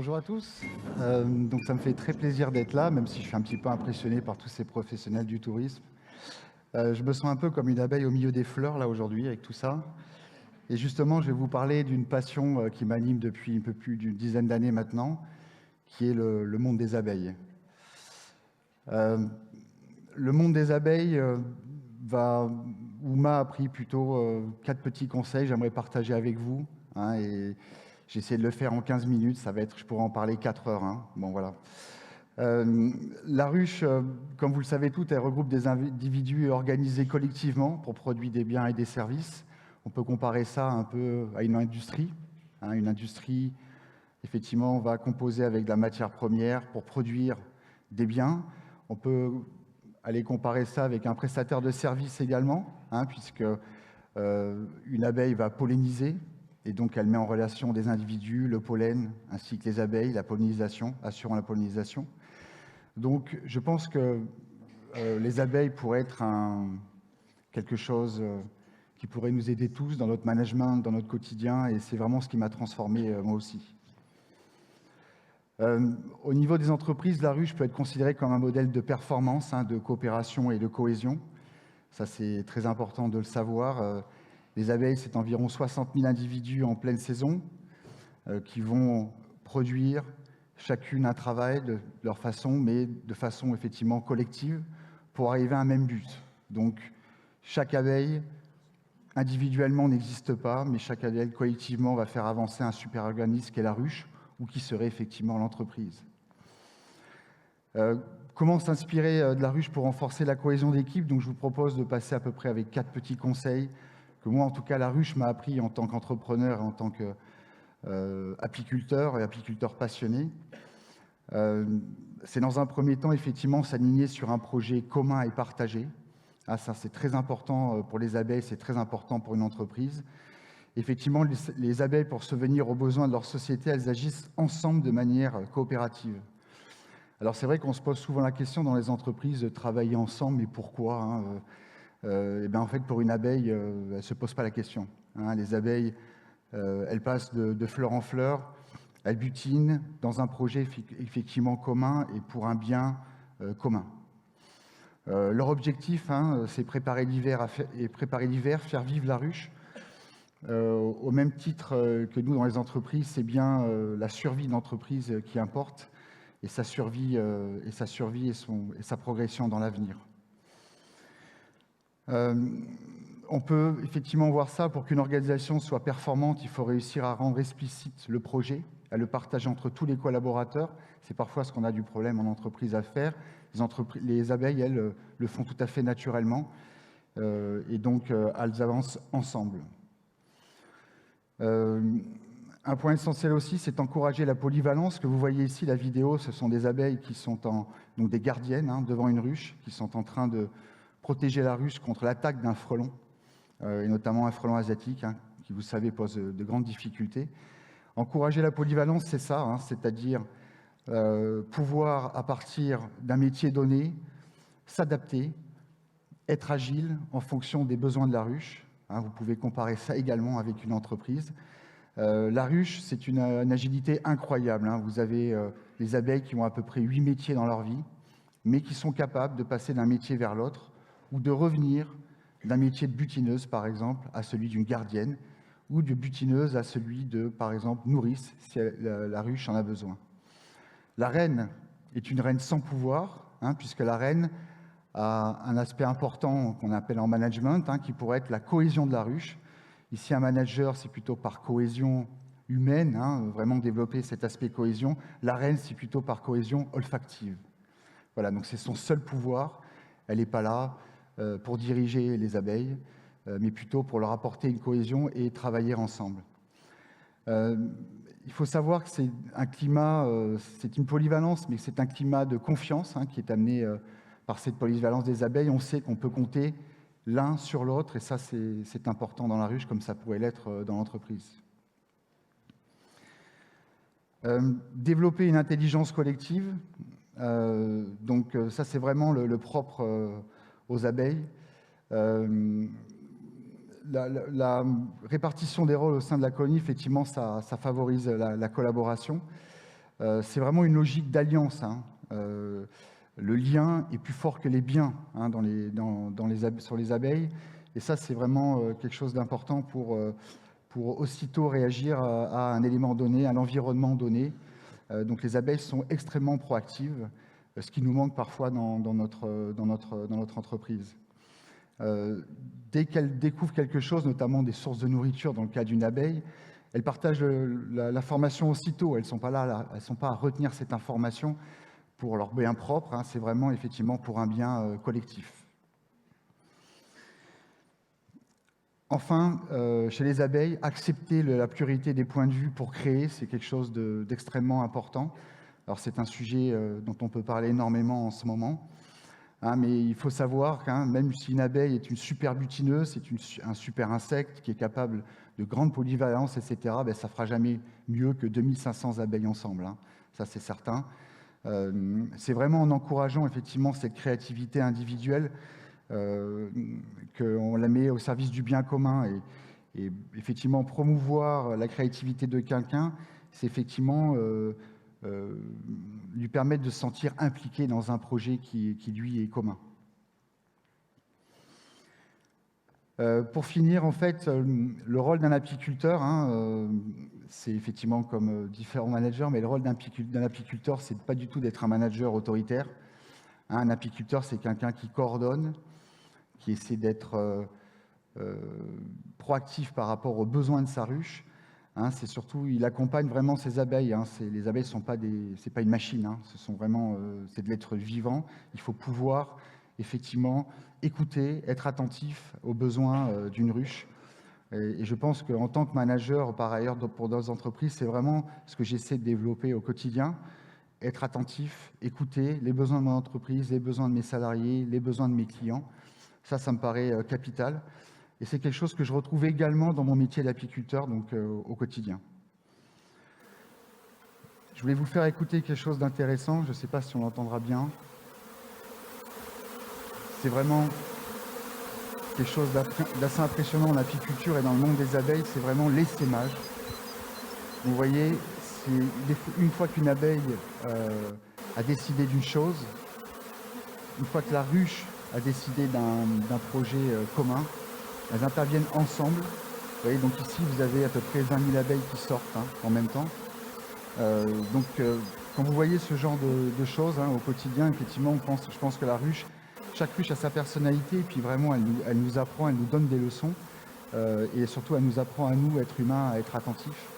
Bonjour à tous. Donc ça me fait très plaisir d'être là, même si je suis un petit peu impressionné par tous ces professionnels du tourisme. Je me sens un peu comme une abeille au milieu des fleurs là aujourd'hui avec tout ça. Et justement, je vais vous parler d'une passion qui m'anime depuis un peu plus d'une dizaine d'années maintenant, qui est le monde des abeilles. Euh, le monde des abeilles m'a appris plutôt quatre petits conseils. J'aimerais partager avec vous, hein, et j'essaie de le faire en 15 minutes. Je pourrais en parler 4 heures, hein. Bon, voilà. La ruche, comme vous le savez toutes, elle regroupe des individus organisés collectivement pour produire des biens et des services. On peut comparer ça un peu à une industrie, hein. Une industrie, effectivement, va composer avec de la matière première pour produire des biens. On peut aller comparer ça avec un prestataire de service également, hein, puisque une abeille va polliniser, et donc elle met en relation des individus, le pollen, ainsi que les abeilles, la pollinisation, assurant la pollinisation. Donc je pense que les abeilles pourraient être quelque chose qui pourrait nous aider tous dans notre management, dans notre quotidien, et c'est vraiment ce qui m'a transformé moi aussi. Au niveau des entreprises, la ruche peut être considérée comme un modèle de performance, hein, de coopération et de cohésion. Ça, c'est très important de le savoir. Les abeilles, c'est environ 60 000 individus en pleine saison qui vont produire chacune un travail de leur façon, mais de façon effectivement collective, pour arriver à un même but. Donc, chaque abeille, individuellement, n'existe pas, mais chaque abeille, collectivement, va faire avancer un super organisme qui est la ruche, ou qui serait effectivement l'entreprise. Comment s'inspirer de la ruche pour renforcer la cohésion d'équipe? Donc, je vous propose de passer à peu près avec 4 petits conseils que moi, en tout cas, la ruche m'a appris en tant qu'entrepreneur et en tant qu'apiculteur et apiculteur passionné. C'est dans un premier temps, effectivement, s'aligner sur un projet commun et partagé. Ah, ça, c'est très important pour les abeilles, c'est très important pour une entreprise. Effectivement, les abeilles, pour subvenir aux besoins de leur société, elles agissent ensemble de manière coopérative. Alors c'est vrai qu'on se pose souvent la question dans les entreprises de travailler ensemble, mais pourquoi, hein? Et bien, en fait, pour une abeille, elle ne se pose pas la question, hein. Les abeilles, elles passent de fleur en fleur, elles butinent dans un projet effectivement commun et pour un bien commun. Leur objectif, hein, c'est préparer l'hiver, faire vivre la ruche. Au même titre que nous dans les entreprises, c'est bien la survie de l'entreprise qui importe, et sa survie et sa progression dans l'avenir. On peut effectivement voir ça, pour qu'une organisation soit performante, il faut réussir à rendre explicite le projet, à le partager entre tous les collaborateurs. C'est parfois ce qu'on a du problème en entreprise à faire. Les abeilles, elles, le font tout à fait naturellement, et donc elles avancent ensemble. Un point essentiel aussi, c'est d'encourager la polyvalence. Ce que vous voyez ici, la vidéo, ce sont des abeilles qui sont donc des gardiennes, hein, devant une ruche, qui sont en train de protéger la ruche contre l'attaque d'un frelon, et notamment un frelon asiatique, hein, qui, vous savez, pose de grandes difficultés. Encourager la polyvalence, c'est ça, hein, c'est-à-dire pouvoir, à partir d'un métier donné, s'adapter, être agile en fonction des besoins de la ruche, hein. Vous pouvez comparer ça également avec une entreprise. La ruche, c'est une agilité incroyable, hein. Vous avez les abeilles qui ont à peu près 8 métiers dans leur vie, mais qui sont capables de passer d'un métier vers l'autre, ou de revenir d'un métier de butineuse, par exemple, à celui d'une gardienne, ou de butineuse à celui de, par exemple, nourrice, si la ruche en a besoin. La reine est une reine sans pouvoir, hein, puisque la reine a un aspect important qu'on appelle en management, hein, qui pourrait être la cohésion de la ruche. Ici, un manager, c'est plutôt par cohésion humaine, hein, vraiment développer cet aspect cohésion. La reine, c'est plutôt par cohésion olfactive. Voilà, donc c'est son seul pouvoir. Elle n'est pas là pour diriger les abeilles, mais plutôt pour leur apporter une cohésion et travailler ensemble. Il faut savoir que c'est un climat, c'est une polyvalence, mais c'est un climat de confiance, hein, qui est amené par cette polyvalence des abeilles. On sait qu'on peut compter l'un sur l'autre, et ça, c'est important dans la ruche, comme ça pourrait l'être dans l'entreprise. Développer une intelligence collective, donc ça, c'est vraiment le propre aux abeilles. La répartition des rôles au sein de la colonie, effectivement, ça favorise la collaboration. C'est vraiment une logique d'alliance, hein. Le lien est plus fort que les biens, hein, sur les abeilles. Et ça, c'est vraiment quelque chose d'important pour aussitôt réagir à un élément donné, à l'environnement donné. Donc les abeilles sont extrêmement proactives, ce qui nous manque parfois dans notre entreprise. Dès qu'elles découvrent quelque chose, notamment des sources de nourriture dans le cas d'une abeille, elles partagent l'information aussitôt. Elles ne sont pas là, elles sont pas à retenir cette information pour leur bien propre, hein, c'est vraiment effectivement pour un bien collectif. Enfin, chez les abeilles, accepter la pluralité des points de vue pour créer, c'est quelque chose d'extrêmement important. Alors c'est un sujet dont on peut parler énormément en ce moment, hein, mais il faut savoir que même si une abeille est une super butineuse, c'est un super insecte qui est capable de grande polyvalence, etc., ben, ça ne fera jamais mieux que 2500 abeilles ensemble, hein. Ça c'est certain. C'est vraiment en encourageant effectivement cette créativité individuelle qu'on la met au service du bien commun. Et effectivement, promouvoir la créativité de quelqu'un, c'est effectivement lui permettre de se sentir impliqué dans un projet qui lui est commun. Pour finir, en fait, le rôle d'un apiculteur, hein, c'est effectivement comme différents managers, mais le rôle d'un apiculteur, c'est pas du tout d'être un manager autoritaire. Hein, un apiculteur, c'est quelqu'un qui coordonne, qui essaie d'être proactif par rapport aux besoins de sa ruche. Hein, c'est surtout, il accompagne vraiment ses abeilles. Hein, les abeilles sont pas c'est pas une machine. Hein, ce sont vraiment, c'est de l'être vivant. Il faut pouvoir effectivement écouter, être attentif aux besoins d'une ruche. Et je pense qu'en tant que manager, par ailleurs, pour d'autres entreprises, c'est vraiment ce que j'essaie de développer au quotidien. Être attentif, écouter les besoins de mon entreprise, les besoins de mes salariés, les besoins de mes clients. Ça me paraît capital. Et c'est quelque chose que je retrouve également dans mon métier d'apiculteur, donc au quotidien. Je voulais vous faire écouter quelque chose d'intéressant. Je ne sais pas si on l'entendra bien. C'est vraiment quelque chose d'assez impressionnant en apiculture et dans le monde des abeilles, c'est vraiment l'essaimage. Vous voyez, une fois qu'une abeille a décidé d'une chose, une fois que la ruche a décidé d'un projet commun, elles interviennent ensemble. Vous voyez, donc ici, vous avez à peu près 20 000 abeilles qui sortent en même temps. Quand vous voyez ce genre de choses au quotidien, effectivement, je pense que chaque ruche a sa personnalité, et puis vraiment, elle nous apprend, elle nous donne des leçons, et surtout, elle nous apprend à nous, êtres humains, à être attentifs.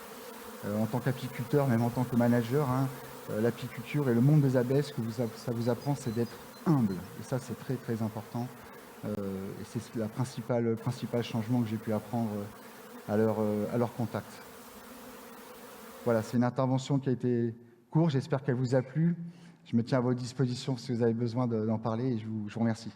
En tant qu'apiculteur, même en tant que manager, l'apiculture et le monde des abeilles, ce que ça vous apprend, c'est d'être humble. Et ça, c'est très, très important. Et c'est le principal changement que j'ai pu apprendre à leur contact. Voilà, c'est une intervention qui a été courte, j'espère qu'elle vous a plu. Je me tiens à votre disposition si vous avez besoin d'en parler et je vous remercie.